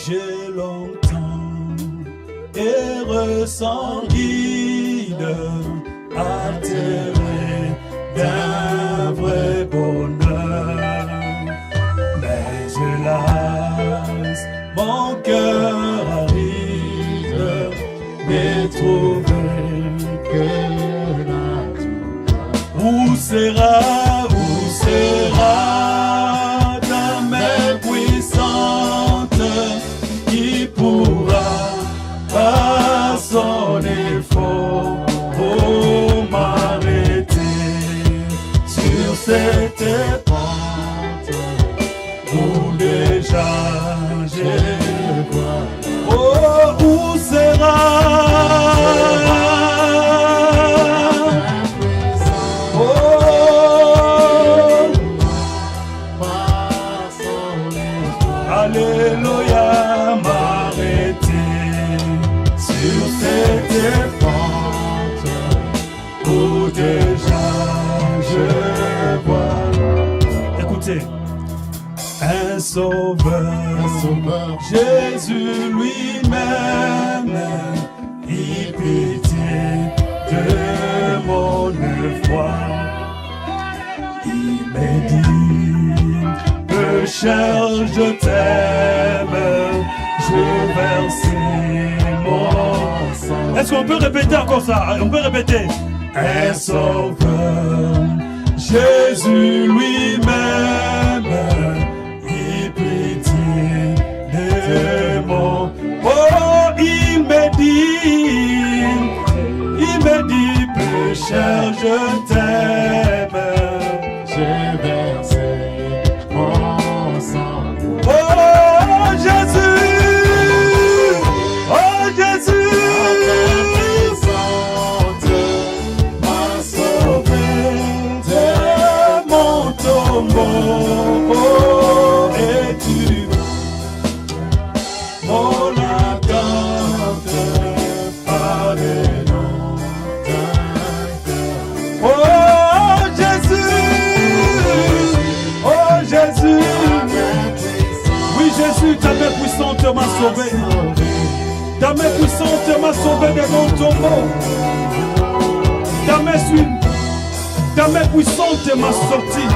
J'ai longtemps et ressenti altéré d'un vrai bonheur. Mais hélas, mon cœur arrive et trouver que la douleur. Où sera ta main puissante qui pourra par son effort pour m'arrêter sur cette pente où déjà j'ai vois. Oh, où sera Alléluia, m'arrêter sur cette pente où déjà je vois. Écoutez, un sauveur, Jésus lui-même, il pitié de mon foi. Il m'a dit, pécheur, je t'aime, je verse mon sang. Est-ce qu'on peut répéter encore ça? On peut répéter. Un sauveur, Jésus lui-même, il pitié de mon. Oh, il me dit, pécheur, je t'aime, je verse mon sang. Oh Jésus, m'a sauvé de mon tombeau. Oh, es-tu mon attente par les noms d'un cœur. Oh Jésus, oui Jésus, ta main puissante m'a sauvé. Ta main puissante m'a sauvé de mon tombeau. Ta main puissante m'a sorti.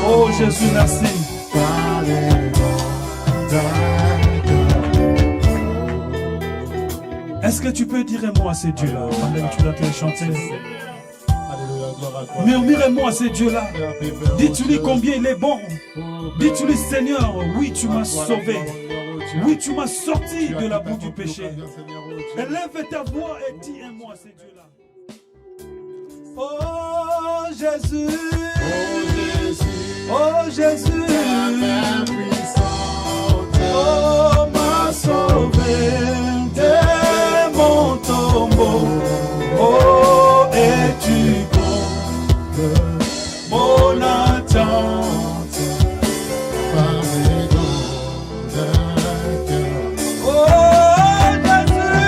Oh Jésus, merci. Est-ce que tu peux dire un mot à ces dieux-là? Pendant que tu l'as chanté. Murmurez-moi à ces dieux-là. Dis-tu-lui combien il est bon. Dis-tu-lui Seigneur, oui tu m'as sauvé. Oui tu m'as sorti de la boue du péché. Élève ta voix et dis un mot à ces dieux-là. Oh Jésus, oh Jésus, oh m'a sauvé de mon tombeau. Oh es-tu mon attente par les dons d'un cœur. Oh Jésus,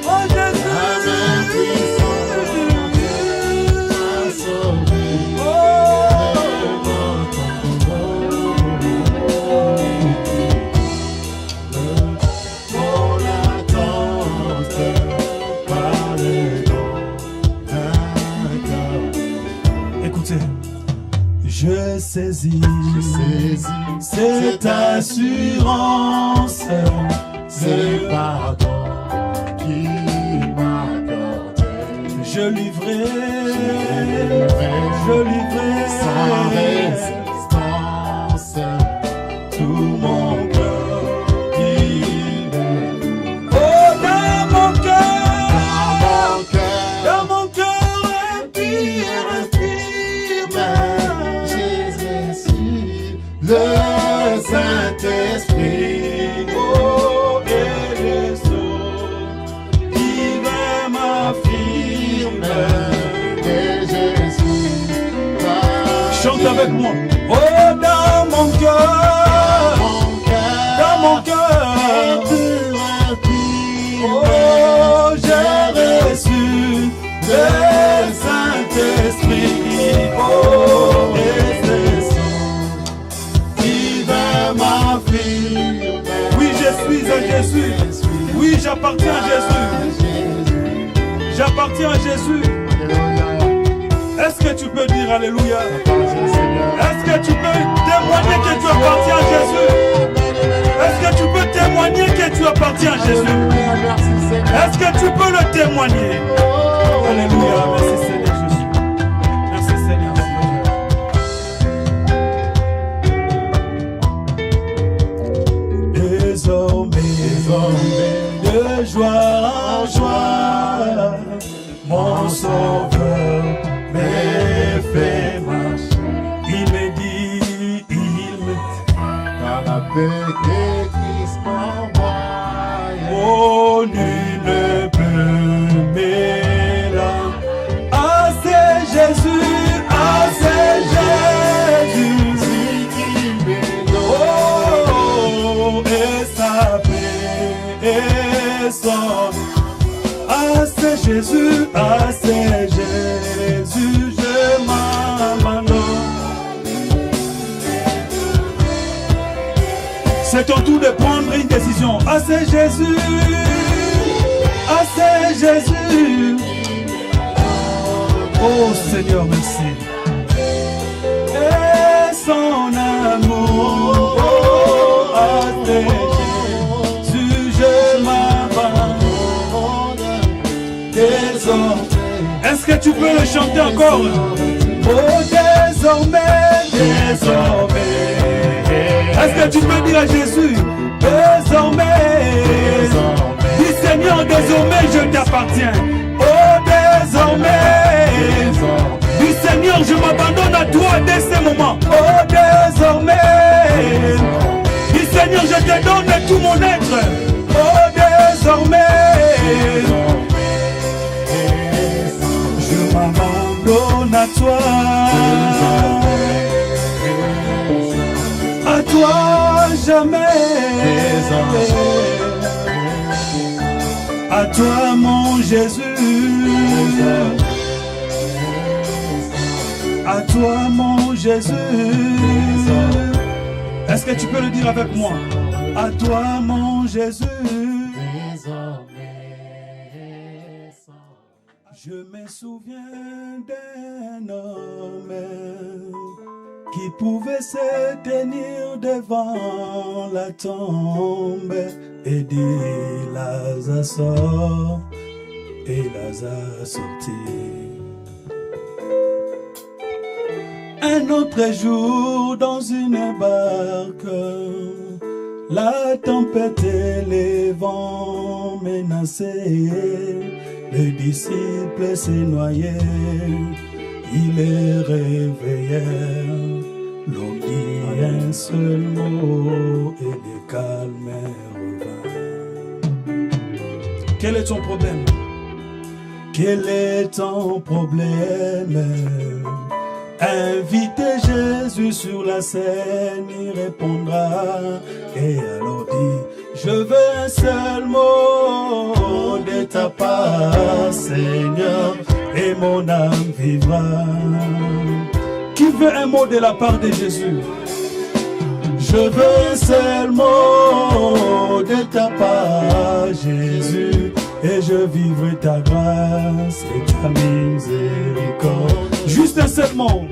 m'a sauvé de mon tombeau. Mon attente par les dons d'un cœur. Écoutez, je saisis cette assurance, ce pardon qui m'accordé. Je livrais sans résistance tout mon cœur. Oh, dans mon cœur, respire, le Saint-Esprit, oh, et les eaux qui m'affirme que Jésus va. Chante avec moi. Oh, dans mon cœur, oh, j'ai reçu le Saint-Esprit, oh, et les eaux qui va m'affirmer. Jésus. J'appartiens à Jésus. Est-ce que tu peux dire Alléluia? Est-ce que tu peux témoigner que tu appartiens à Jésus? Est-ce que tu peux témoigner que tu appartiens à Jésus? Est-ce que tu peux le témoigner? Alléluia. Merci Seigneur Jésus. Merci Seigneur. Désormais, de joie en joie, mon sauveur me fait marcher. Il me dit, par la paix que Christ m'envoie. oh, nul ne peut m'éloigner. Ah, c'est Jésus, ah, c'est Jésus. Oh, et sa paix et son. Ah, c'est Jésus, ah, c'est Jésus, je m'abandonne. C'est ton tour de prendre une décision. Ah, c'est Jésus, ah, c'est Jésus. Oh Seigneur, merci. Et son amour, oh, ah, c'est Jésus, je m'abandonne. Est-ce que tu peux le chanter encore? Oh, désormais, désormais. Est-ce que tu peux dire à Jésus? Désormais. Dis Seigneur, désormais je t'appartiens. Oh, désormais. Dis Seigneur, je m'abandonne à toi dès ce moment. Oh, désormais. Dis Seigneur, je te donne tout mon être. Oh, désormais. Je m'abandonne à toi, à toi jamais, à toi mon Jésus, à toi mon Jésus. Est-ce que tu peux le dire avec moi? À toi mon Jésus. Je me souviens d'un homme qui pouvait se tenir devant la tombe et dire Lazare sort, et Lazare sortit. Un autre jour dans une barque, la tempête et les vents menaçaient. Le disciple s'est noyé, il est réveillé. L'homme dit un seul mot et le calme revint. Quel est ton problème? Quel est ton problème? Invitez Jésus sur la scène, il répondra. Et alors dit, je veux un seul mot de ta part, Seigneur, et mon âme vivra. Qui veut un mot de la part de Jésus? Je veux un seul mot de ta part, Jésus, et je vivrai ta grâce et ta miséricorde. Juste un seul mot,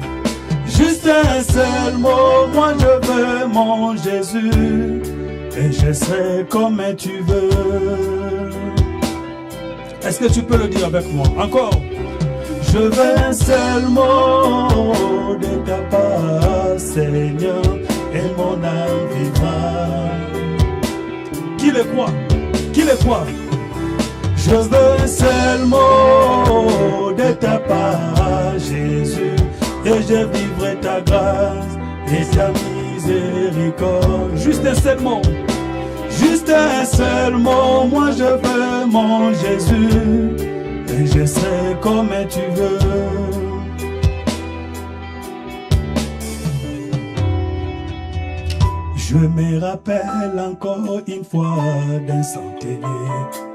juste un seul mot, moi je veux mon Jésus, et je serai comme tu veux. Est-ce que tu peux le dire avec moi? Encore. Je veux un seul mot de ta part, Seigneur, et mon âme vivra. Qui le croit? Qui le croit? Je veux un seul mot de ta part, Jésus, et je vivrai ta grâce et ta miséricorde. Juste un seul mot, juste un seul mot, moi je veux mon Jésus, et je serai comme tu veux. Je me rappelle encore une fois d'un centenier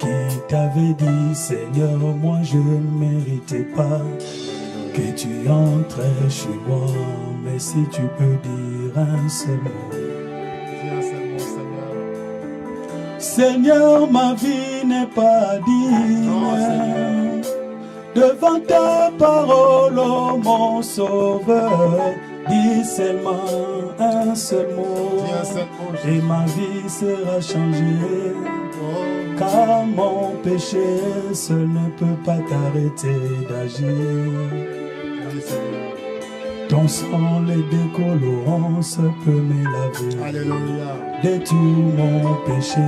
qui t'avait dit, Seigneur, moi je ne méritais pas que tu entres chez moi, mais si tu peux dire un seul mot. Seigneur, ma vie n'est pas digne. Devant ta parole, oh mon sauveur, dis seulement un seul mot, et ma vie sera changée. Car mon péché seul ne peut pas t'arrêter d'agir. Ton sang, les décolorances peut me laver. Alléluia. De tout mon péché,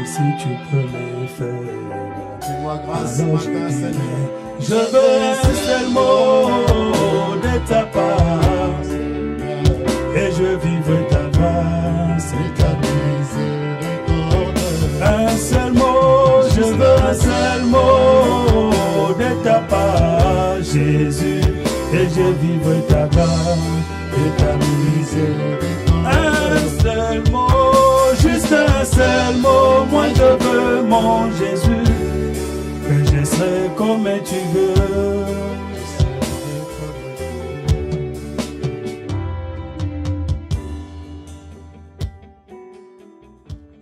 si tu peux me faire. Fais-moi grâce Alors ce matin, Seigneur. je veux un seul mot de ta part, et je vivrai ta grâce et ta miséricorde. Un seul mot, je veux un seul mot de ta part, Jésus, et je vivrai ta grâce et ta miséricorde. Un seul mot, juste un seul mot, moi je veux mon Jésus, que je serai comme tu veux.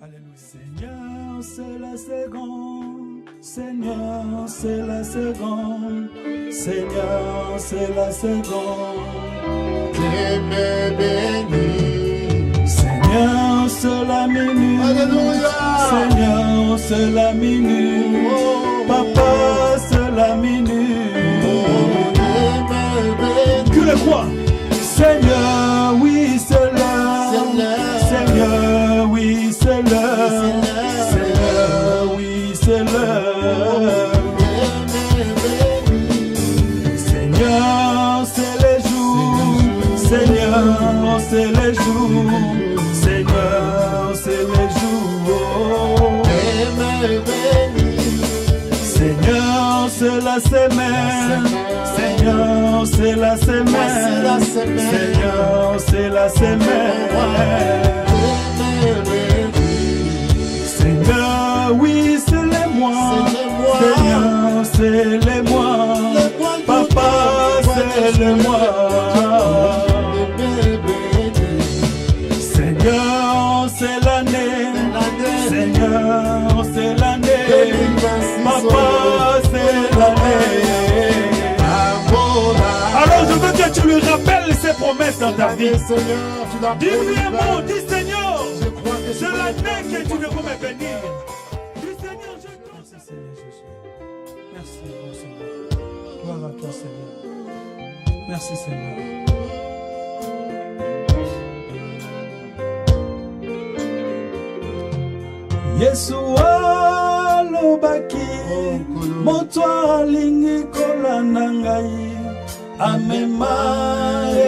Alléluia. Seigneur, c'est la seconde. Seigneur, c'est la seconde. Seigneur, c'est la seconde. T'aimer béni. Seigneur, c'est la minute. Alléluia. Seigneur, c'est la minute. Papa, c'est la minute. Que le crois. Seigneur, oui, c'est l'heure. Seigneur, oui, c'est l'heure. Seigneur, oui, c'est l'heure. Seigneur, c'est les jours. Seigneur, c'est les jours. Seigneur, c'est les jours. Seigneur, c'est la semaine. Seigneur, c'est la semaine. Seigneur, c'est la semaine. Seigneur, oui, c'est les mois. Seigneur, c'est les mois. Papa, c'est le mois. Seigneur, c'est l'année. Seigneur, c'est l'année. Papa, c'est l'année. Alors je veux que tu lui rappelles ses promesses dans ta vie. Dis-lui un mot, dis Seigneur, c'est l'année que tu veux me bénir. Dis Seigneur, je t'en merci Seigneur Jésus. Merci mon Seigneur. Gloire à toi Seigneur. Merci Seigneur. Yeshua lobaki moto alingi kolanda ngai amema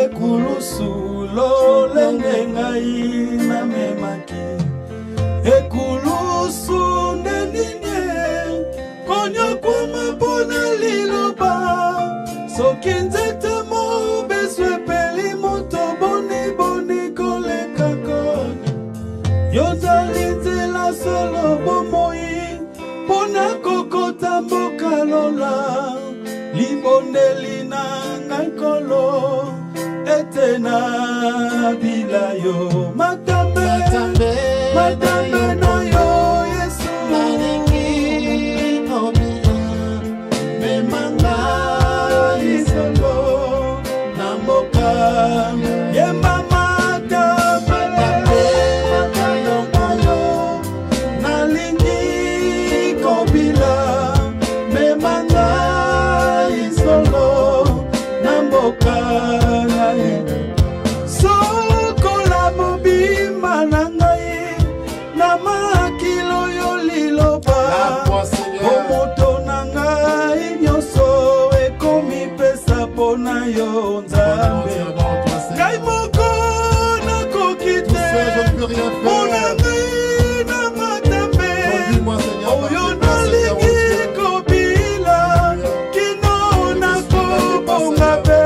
ekulusu lolenge ngai namemaki ekulusu ndeninye konyokwama mpona liloba soki nzete mobesu epeli moto boniboni kolekako yozali nzela solo bomoi mpona kokota mboka lola libondeli na ngai nkolo ete na bila yo matambe na yo Yesu nalingi obila memanga isolo na mboka yemba sokola mobimba na ngai na makilo yo liloba omoto na ngai nyonso ekomi pesa mpona yo nzambe ngai moko nakoki te mpona ngai na matambe oyo nalingi kobila kino nakobonga pe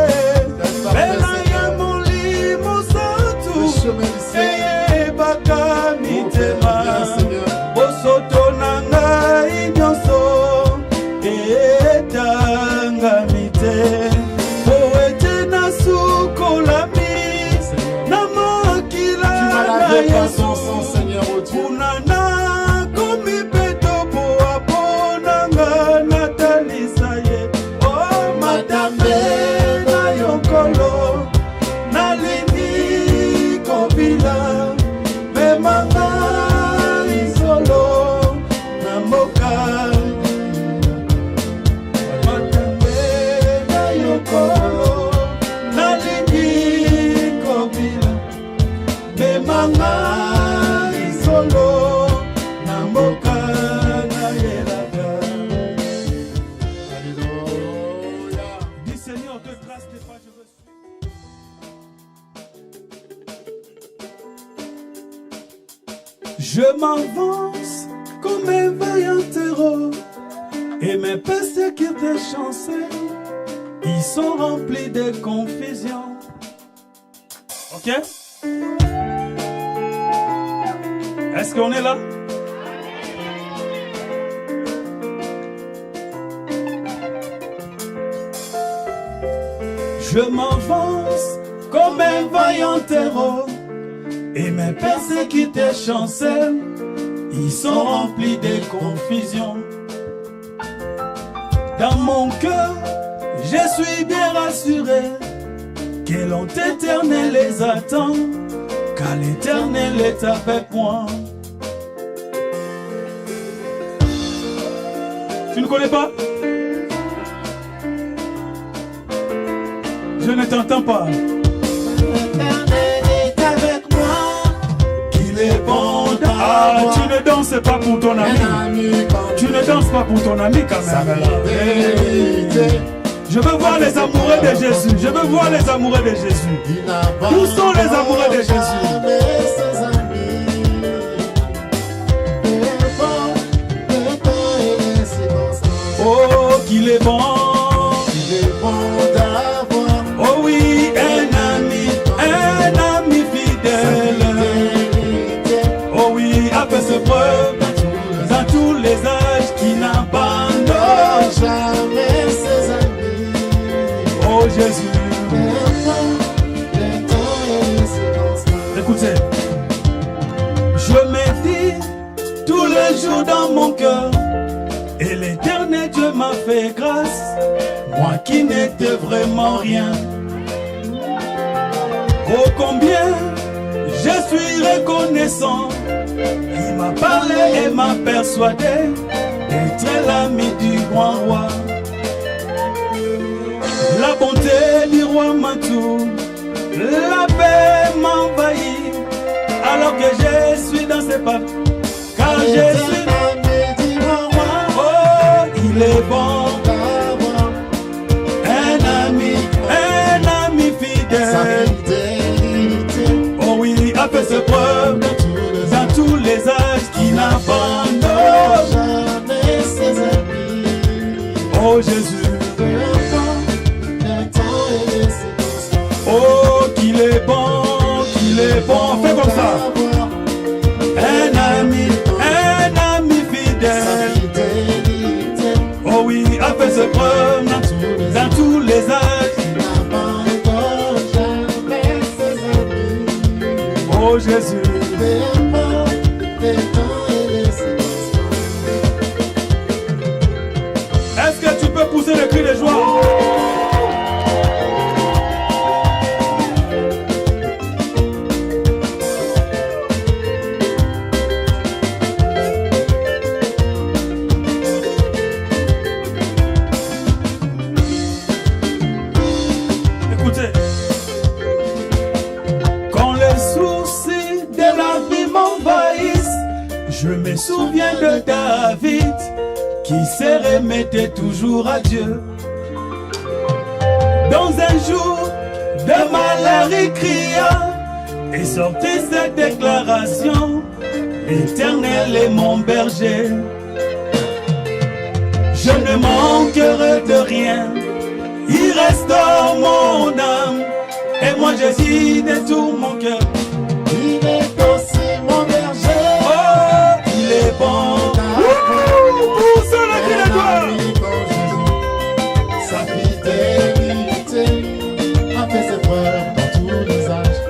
bela ya molimo santu eyebaka mitema bosoto na ngai nyonso etangami te po ete nasukolami na makila na Yesu kuna Je m'avance comme un vaillant héros, et mes persécuteurs chanceux, ils sont remplis de confusion. Ok? Est-ce qu'on est là? Je m'avance comme un vaillant héros, et mes persécuteurs chanceux, ils sont remplis de confusion. Dans mon cœur, je suis bien rassuré que l'on éternel les attend, car l'éternel est avec moi. Tu ne connais pas? Je ne t'entends pas. L'éternel est avec moi. Qu'il est bon d'avoir. Ah, tu ne danses pas pour ton ami. Tu ne danses pas pour ton ami quand même. Je veux voir les amoureux de Jésus. Je veux voir les amoureux de Jésus. Où sont les amoureux de Jésus? Oh, qu'il est bon. Il est bon d'avoir. Oh oui, un ami fidèle. Oh oui, a fait ses preuves dans tous les âges, qui n'abandonne Jamais ses amis. Oh Jésus. Écoutez, je médite tous les jours dans mon cœur, et l'éternel Dieu m'a fait grâce, moi qui n'étais vraiment rien. Oh combien je suis reconnaissant, il m'a parlé et m'a persuadé d'être l'ami du grand roi. La bonté du roi m'entoure, la paix m'envahit, alors que je suis dans ses pas, car je suis l'ami du grand roi. Oh, il est bon d'avoir un ami fidèle. Oh oui, a fait ses preuves dans tous les âges, qui n'abandonne Jamais ses amis. Oh Jésus. Oh, qu'il est bon, fais comme ça. Un ami fidèle. Oh oui, a fait ses preuves dans tous les âges. Oh Jésus. Est-ce que tu peux pousser le cri de joie? Écoutez, quand les soucis de la vie m'envahissent, je me souviens de David, qui se remettait toujours à Dieu. Dans un jour de malheur, il cria et sortit cette déclaration: l'Éternel est mon berger, je ne manquerai de rien. Il restaure mon âme, et moi je dis de tout mon cœur: Il est aussi mon berger. oh, il est bon. Pour cela qui le doit. Sa fidélité a fait ses preuves dans tous les âges.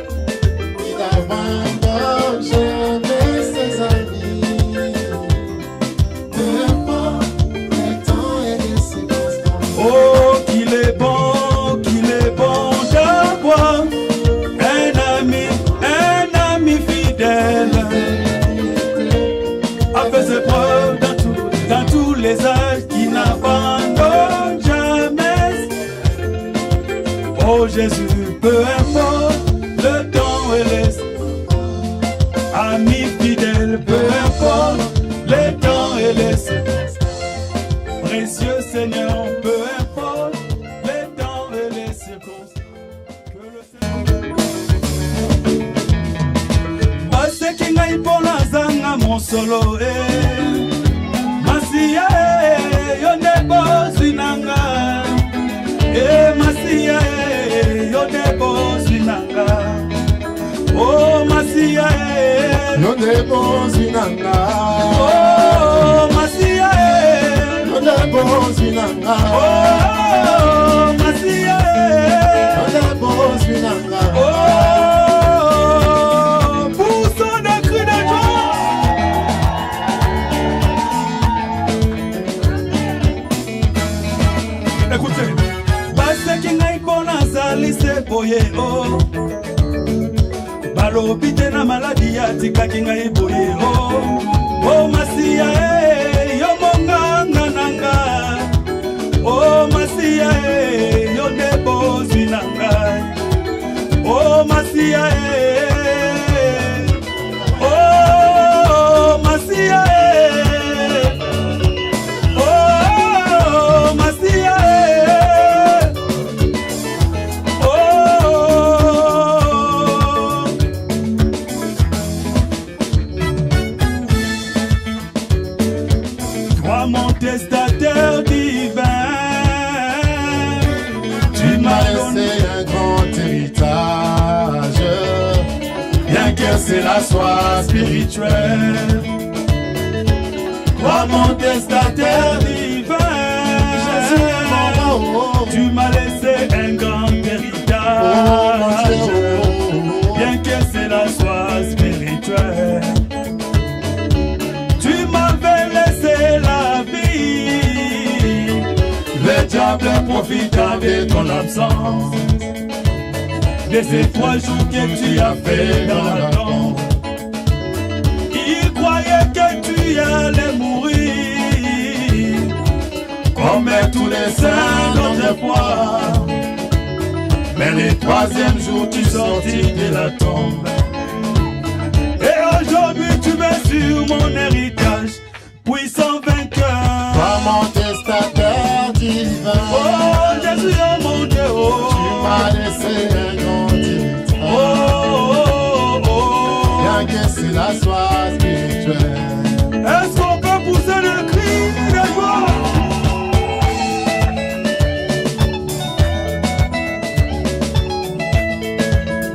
Il n'abandonne jamais ses amis. Peu importe les temps et les circonstances. Oh, qu'il est bon d'avoir un ami fidèle. A fait ses preuves dans tous les âges, qui n'abandonne jamais. Oh Jésus, peu importe le temps et les amis fidèles, peu importe les temps et les circonstances. Précieux Seigneur, peu importe les temps et les circonstances. Que le Seigneur. Parce qu'il n'a pas la zanga bons nanga. Oh, Masia, Yo de bons nanga. oh, Masia, Yo de bons nanga. oh, pour son cri de joie. Écoutez, parce qu'il n'a pas nazali se boye oh. Balobi te na maladi ya tikaki ngai boye oh. Oh Masia yo monganga nanga. Oh Masia yo de bozwi na ngai. Oh Masia oh Masia oh Masia mon testateur divin, tu m'as laissé un grand héritage, bien que cela soit spirituel. Toi mon testateur divin, Jésus, tu m'as laissé un grand héritage, bien que cela soit spirituel. Tu m'avais laissé la vie, le diable profita de ton absence, de ces 3 jours que tu as fait dans la tombe. Il croyait que tu allais mourir, comme tous les saints d'autrefois. Mais le 3e jour tu sortis de la tombe. Et aujourd'hui tu es sur mon héritage, puissant vainqueur. Toi mon testateur divin, Oh Jésus oh mon Dieu oh. tu m'as laissé un grand héritage, Oh oh oh bien que cela soit spirituel. Est-ce qu'on peut pousser le cri de joie?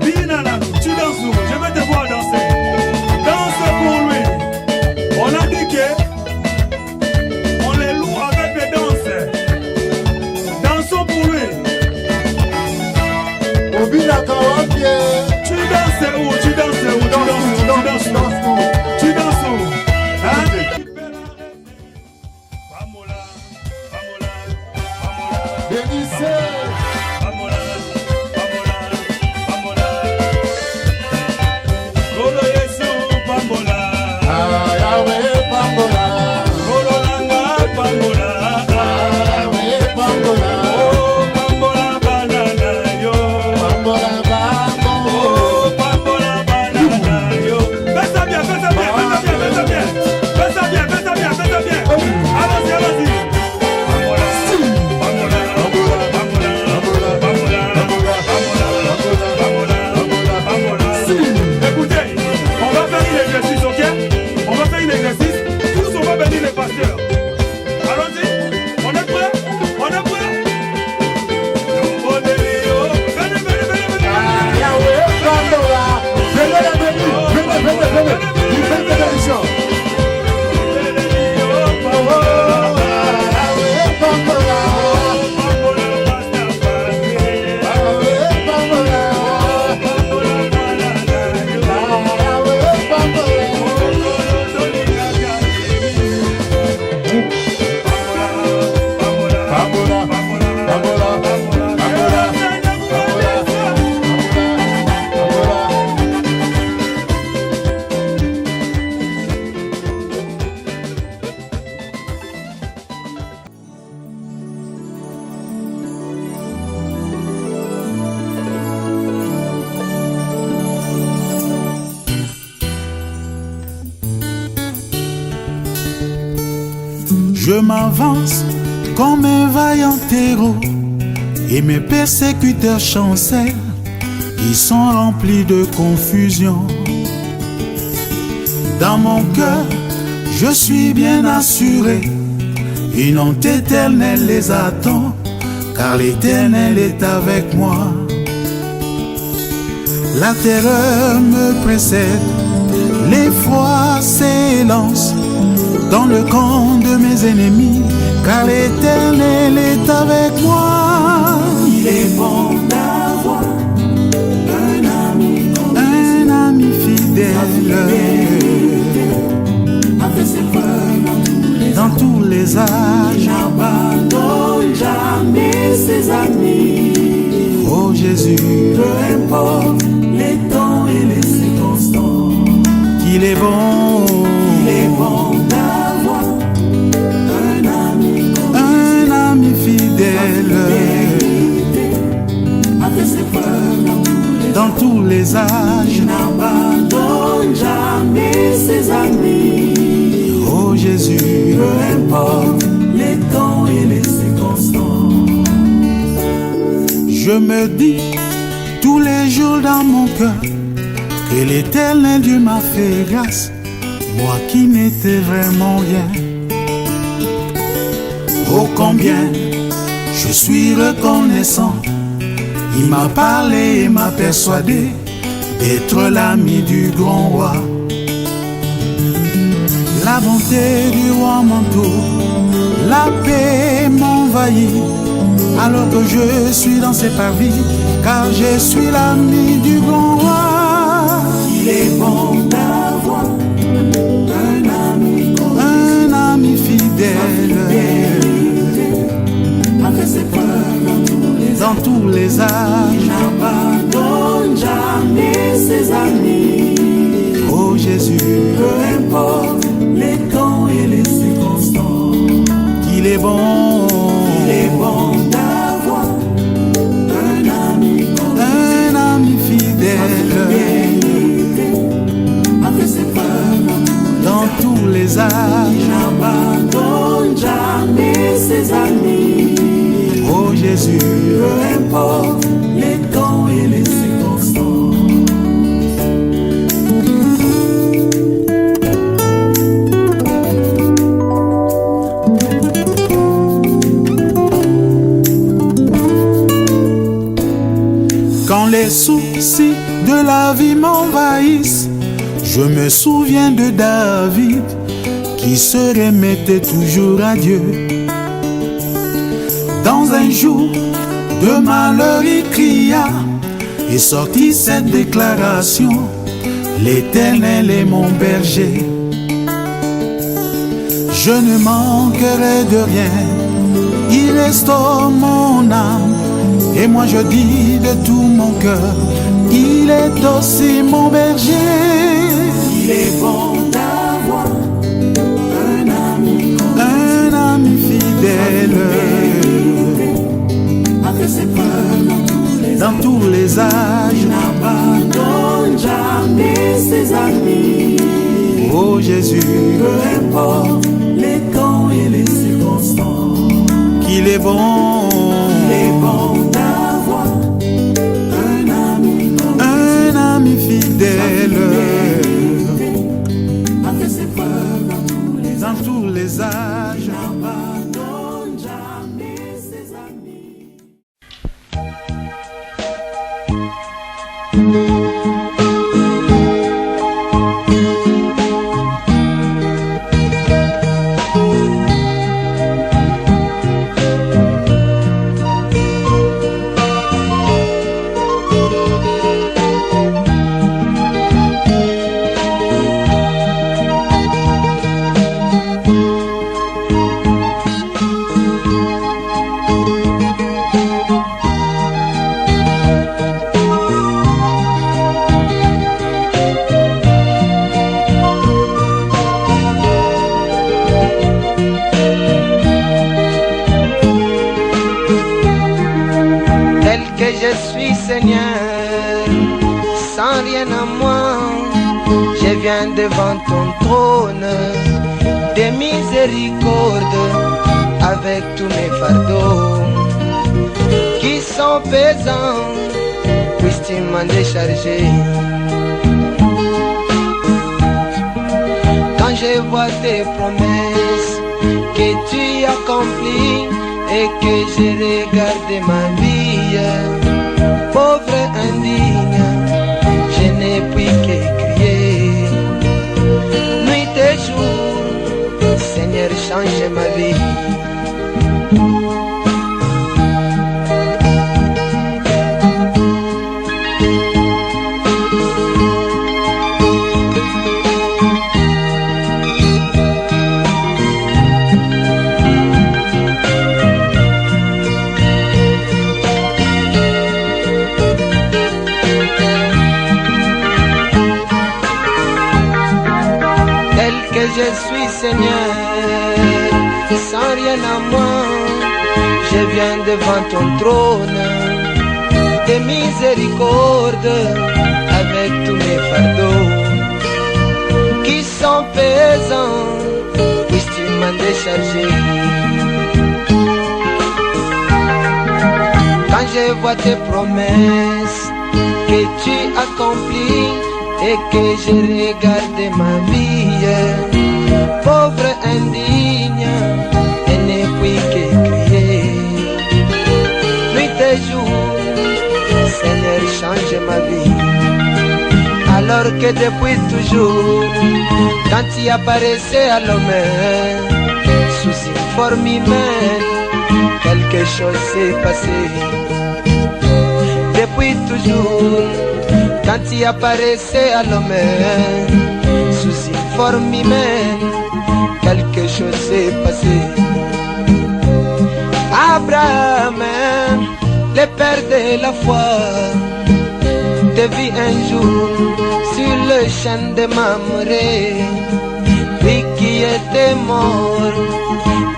Binana, tu danses où? Je vais te voir danser. Danse pour lui. On a dit que on les loue avec des danses. Dansons pour lui. Obinaka wapie, Tu danses où? Tu danses où? Tu danses où? Tu danses où? Hein? Pamola, pamola, pamola. bénissez. Pamola, pamola, pamola. Golo Yesu, pamola. Ah, Yahweh, Pambola. Golo Langa, pamola. Yahweh, Pambola. Oh, pamola banana yo. Pambola, Pambola. Oh, pamola banana yo. Fais ça bien, fais ça bien, fais ça bien, fais ça bien. Fais ça bien, fais ça bien, fais ça bien. Allons-y, allons-y. Pamola, pamola, pamola, pamola, pamola, pamola. Écoutez, on va faire une exercice, ok? On va faire une exercice. Tous on va bénir les pasteurs. Allons-y. On est prêts? On est prêts? Venez, venez, venez, venez. Ah, Yahweh, Pambola. Venez la bénir. Venez, venez, venez. Il fait des bénédictions. Yahweh, Pambola. Yahweh, Pambola. Yahweh, Pambola. Pambola, Pambola, Pambola, Je m'avance comme un vaillant héros et mes persécuteurs chancellent, ils sont remplis de confusion. Dans mon cœur, je suis bien assuré, une honte éternelle les attend, car l'Éternel est avec moi. La terreur me précède, L'effroi s'élance dans le camp de mes ennemis, car l'Éternel est avec moi. Il est bon d'avoir un ami fidèle, avec ses frères dans tous les âges. N'abandonne jamais ses amis. Oh Jésus, Peu importe les temps et les circonstances, qu'il est bon, il est bon d'avoir un ami fidèle, avec ses frères dans tous les âges. N'abandonne jamais ses amis. Oh Jésus, Peu importe les temps et les circonstances, je me dis tous les jours dans mon cœur que l'Éternel Dieu m'a fait grâce, moi qui n'étais vraiment rien. Oh combien je suis reconnaissant, il m'a parlé et m'a persuadé d'être l'ami du grand roi. La bonté du roi m'entoure, la paix m'envahit, alors que je suis dans ses parvis, car je suis l'ami du grand roi. il est bon d'avoir Un ami fidèle, avec ses frères dans tous les âges. N'abandonne jamais ses amis. Oh Jésus, Peu importe les temps et les circonstances, qu'il est bon, il est bon d'avoir un ami fidèle, avec ses frères dans tous les âges. N'abandonne jamais ses amis. Oh Jésus, Peu importe les temps et les circonstances. quand les soucis de la vie m'envahissent, je me souviens de David qui se remettait toujours à Dieu. Dans un jour de malheur, il cria et sortit cette déclaration: l'Éternel est mon berger, je ne manquerai de rien, il restaure mon âme. Et moi je dis de tout mon cœur, il est aussi mon berger. Il est bon d'avoir Un ami fidèle, avec ses frères dans tous les âges. N'abandonne jamais ses amis. Oh Jésus, Peu importe les temps et les circonstances, qu'il est bon, il est bon d'avoir un ami fidèle, avec ses frères dans tous les âges. N'abandonne jamais ses amis. Seigneur, sans rien à moi, je viens devant ton trône de miséricorde avec tous mes fardeaux qui sont pesants, puisses-tu m'en décharger. Quand je vois tes promesses que tu accomplis et que je regarde ma vie, pauvre indigne, je n'ai puis que crier. changé ma vie. Je suis Seigneur, sans rien à moi, je viens devant ton trône de miséricorde avec tous mes fardeaux qui sont pesants, puisses-tu m'en décharger. Quand je vois tes promesses que tu accomplis et que je regarde ma vie, pauvre indigne, et ne puis que crier. Nuit et jour, Seigneur, change ma vie. Alors que depuis toujours, quand tu apparaissais à l'homme, sous une forme humaine, quelque chose s'est passé. Depuis toujours, quand tu apparaissais à l'homme, sous une forme humaine, quelque chose s'est passé. Abraham, le père de la foi, te vit un jour sur le champ de Mamré. Lui qui était mort,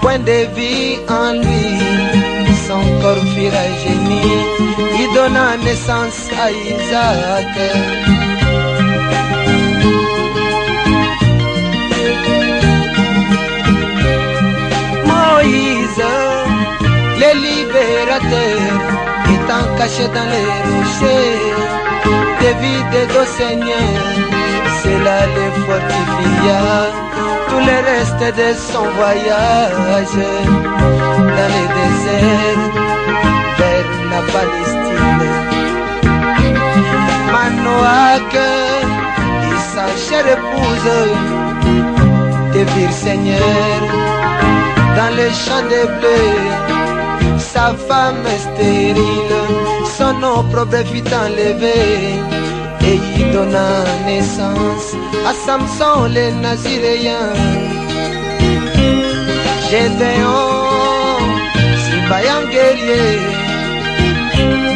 point de vie en lui, son corps fut rajeuni, il donna naissance à Isaac. Moïse, le libérateur, étant caché dans les rochers, David de Seigneur, cela le fortifia. Tout le reste de son voyage dans le désert vers la Palestine. Manoach et sa chère épouse te virent Seigneur dans le champ de blé. Sa femme stérile, son opprobre fut enlevé et il donna naissance à Samson le Naziréen. Gédéon, si vaillant guerrier,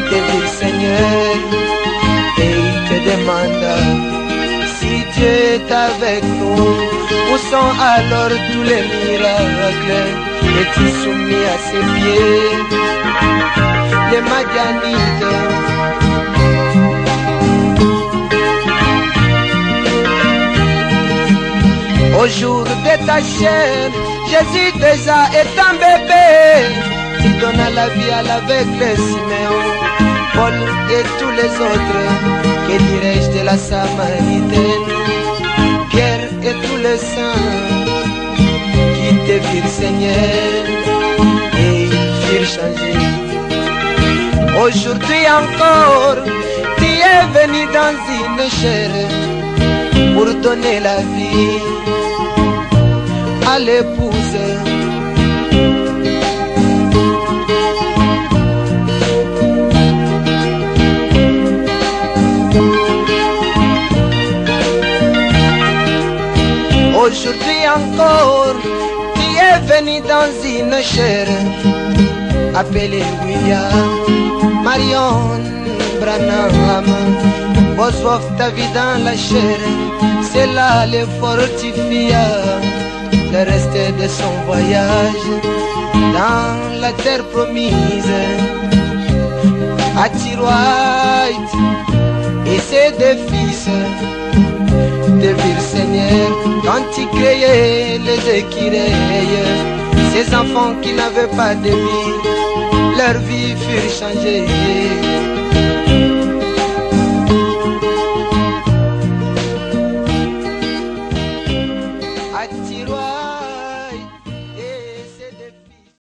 te vit Seigneur et il te demanda: si Dieu est avec nous, où sont alors tous les miracles? Es-tu soumis à ses pieds, les Madianites? Au jour de ta chair, Jésus déjà est un bébé. Tu donnes la vie à l'aveugle Siméon, Paul et tous les autres. Que dirais-je de la Samaritaine, Pierre et tous les saints qui te virent Seigneur et ils firent changer. Aujourd'hui encore, tu es venu dans une chair pour donner la vie à l'épouse. Aujourd'hui encore, tu es venu dans une chair appelée William, Marion Branham. Bosworth ta vie dans la chair, cela le fortifia. Le reste de son voyage dans la terre promise. White et ses deux fils de virent Seigneur quand il créait les écureuils. Ces enfants qui n'avaient pas de vie, leur vie fut changée.